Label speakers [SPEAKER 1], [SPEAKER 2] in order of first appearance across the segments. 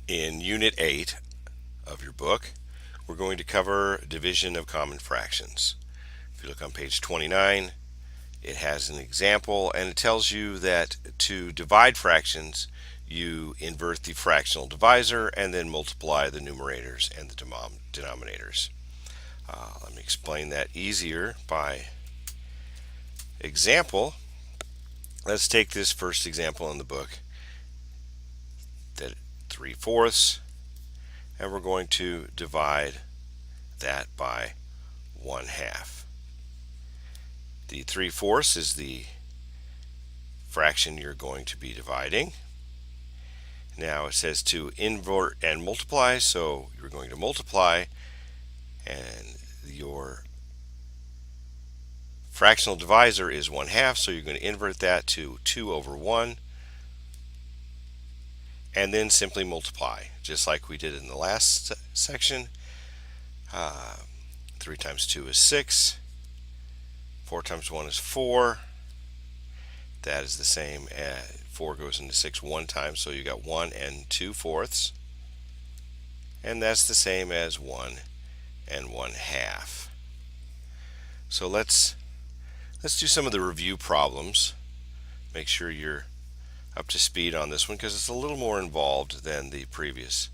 [SPEAKER 1] In Unit 8 of your book, we're going to cover division of common fractions. If you look on page 29, it has an example and it tells you that to divide fractions, you invert the fractional divisor and then multiply the numerators and the denominators. Let me explain that easier by example. Let's take this first example in the book, that 3/4, and we're going to divide that by 1/2. The 3/4 is the fraction you're going to be dividing. Now it says to invert and multiply, so you're going to multiply, and your fractional divisor is 1/2, so you're going to invert that to 2/1, and then simply multiply, just like we did in the last section. 3 times 2 is 6. 4 times 1 is 4. That is the same as 4 goes into 6 one time, so you got 1 2/4. And that's the same as 1 1/2. So let's do some of the review problems. Make sure you're up to speed on this one because it's a little more involved than the previous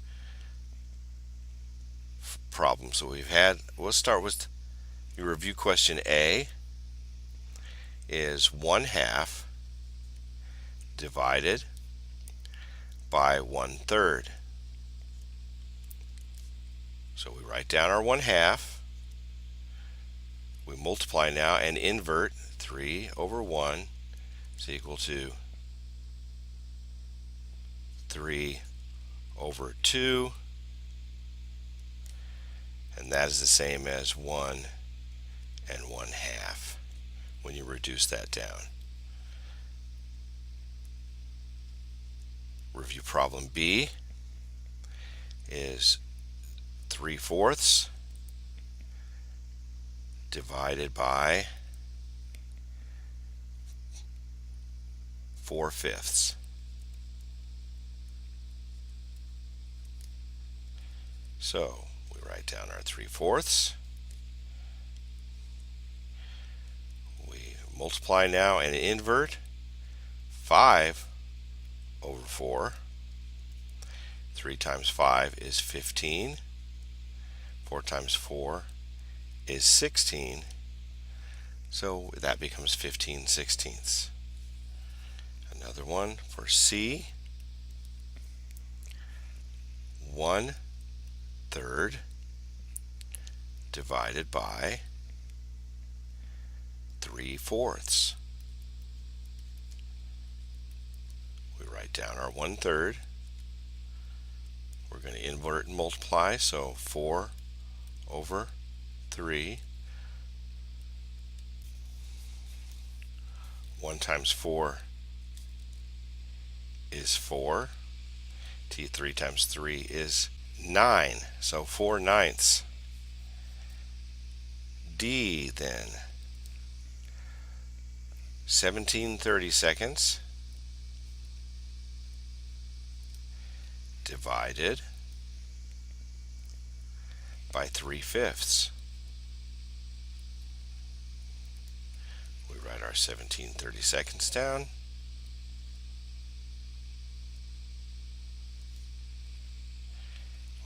[SPEAKER 1] problems that we've had. We'll start with your review question A. Is 1/2 divided by 1/3. So we write down our 1/2. We multiply now and invert. 3/1 is equal to 3/2, and that is the same as 1 1/2 when you reduce that down. Review problem B is 3/4 divided by 4/5. So we write down our 3/4. We multiply now and invert. 5/4. 3 times 5 is 15. 4 times 4 is 16. So that becomes 15/16. Another one for C. 1/3 divided by 3/4. We write down our 1/3. We're going to invert and multiply, so 4/3. 1 times 4 is 4. 3 times 3 is 9, so 4/9. D then, 17/32 divided by 3/5. We write our 17/32 down.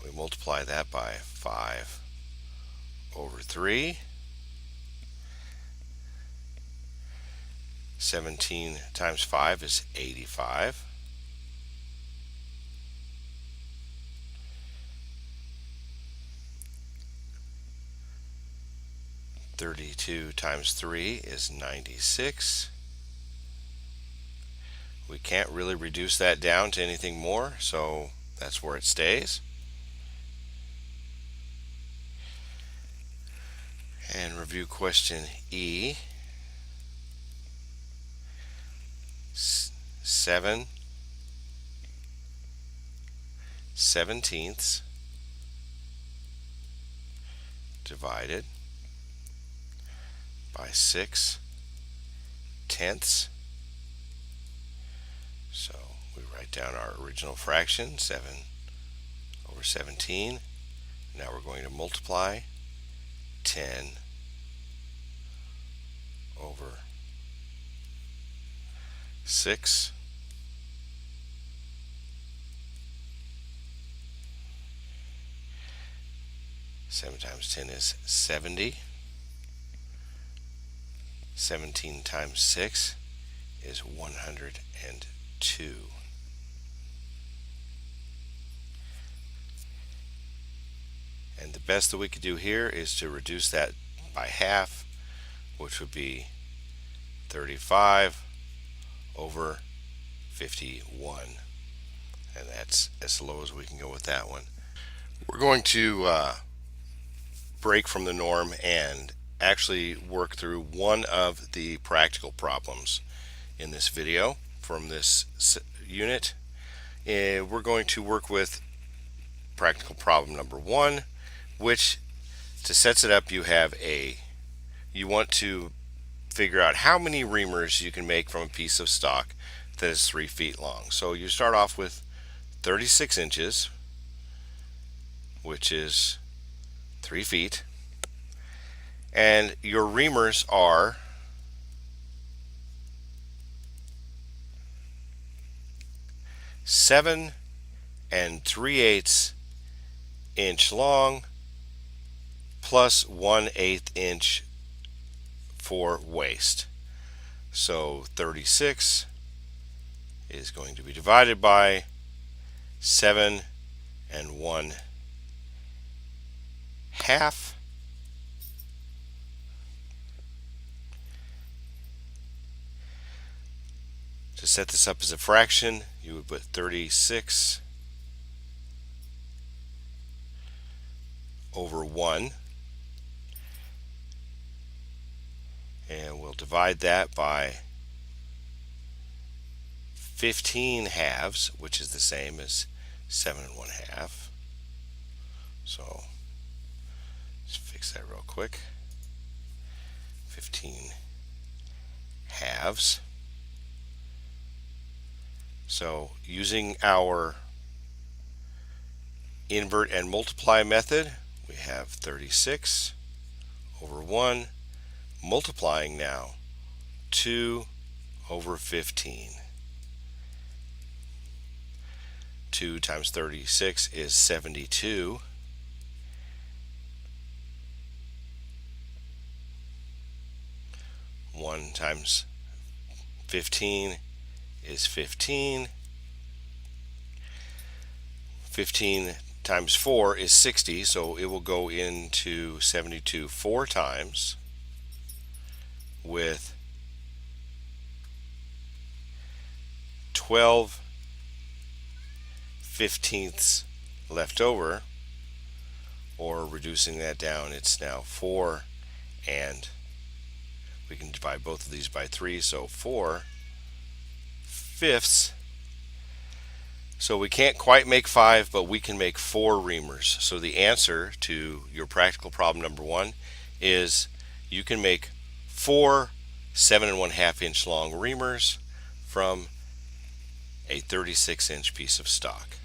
[SPEAKER 1] We multiply that by 5/3. 17 times 5 is 85. 32 times 3 is 96. We can't really reduce that down to anything more, so that's where it stays. And review question E. 7/17 divided by 6/10. So we write down our original fraction, 7 over 17. Now we're going to multiply 10 over 6. 7 times 10 is 70. 17 times 6 is 102. And the best that we could do here is to reduce that by half, which would be 35 over 51. And that's as low as we can go with that one. We're going to break from the norm and actually work through one of the practical problems in this video from this unit. We're going to work with practical problem number 1, which, to set it up, you want to figure out how many reamers you can make from a piece of stock that is 3 feet long. So you start off with 36 inches, which is 3 feet, and your reamers are 7 3/8 inch long plus 1/8 inch for waist. So 36 is going to be divided by 7 1/2. To set this up as a fraction, you would put 36 over 1, and we'll divide that by 15 halves, which is the same as 7 1/2. So let's fix that real quick. 15 halves. So using our invert and multiply method, we have 36 over 1 multiplying now 2 over 15. 2 times 36 is 72. 1 times 15 is 15. 15 times 4 is 60, so it will go into 72 4 times with 12 15ths left over, or reducing that down, it's now 4, and we can divide both of these by 3, so 4 fifths. So we can't quite make 5, but we can make 4 reamers. So the answer to your practical problem number 1 is you can make 4 7 1/2 inch long reamers from a 36 inch piece of stock.